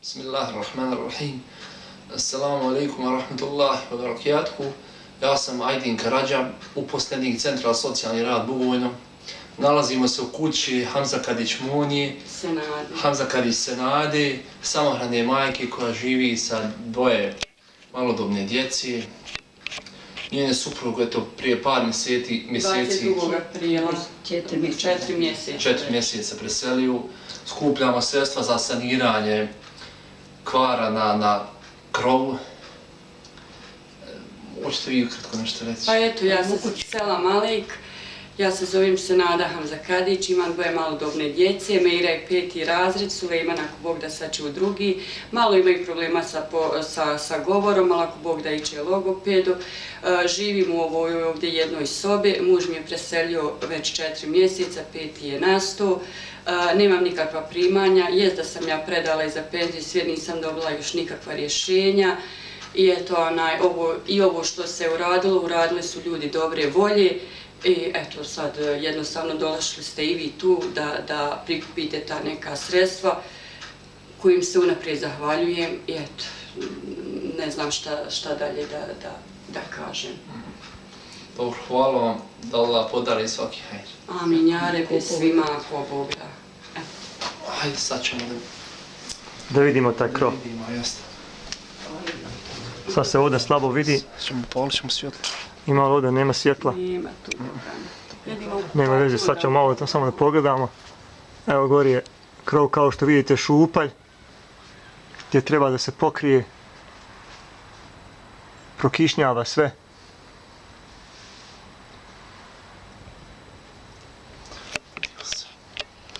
Bismillahirrahmanirrahim. Assalamu alaikum wa rahmatullahi wa barakatuhu. Ja sam Aydin Karadža, uposlenik Centra socijalni rad Bugojno. Nalazimo se u kući Hamza Kadić Munji, Hamza Kadić Senadi, samohrane majke koja živi sa dvoje malodobne djeci. Njene supruge, eto, prije par mjeseci 22. aprila, 4 mjeseca preseliju. Skupljamo sredstva za saniranje kvara na krovu. Hoćete vi ukratko nešto reći? Pa eto, ja sam Selam Aleik, ja se zovem Senada Hamza Kadić, imam dvoje malodobne djece, Meira je 5. razred, Sulejman ako Bog da sad će u 2. Malo imaju problema sa govorom, ali ako Bog da iće logopedu. Živim u ovoj ovdje jednoj sobi, muž mi je preselio već 4 mjeseca, 5. je nastao. Nemam nikakva primanja, jest da sam ja predala i za penziju, sve nisam dobila još nikakva rješenja. I eto, ovo što se uradili su ljudi dobre volje. I eto, sad jednostavno došli ste i vi tu da prikupite ta neka sredstva kojim se unaprijed zahvaljujem i eto, ne znam šta dalje da kažem. Dobro, hvala vam, da Allah podari svaki hajr. Amin, ja rebe svima ako Bog da. Hajde, sad ćemo da vidimo taj krov. Da vidimo, jeste. Sad se ovdje slabo vidi. Polit ćemo svjetlo. Ima li ovdje, nema svjetla? Nema tu. Nema veze, sad ćemo malo samo da pogledamo. Evo gori je krov, kao što vidite, šupalj, gdje treba da se pokrije, prokišnjava sve.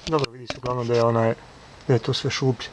Dobro, vidi se uglavnom da je to sve šuplje.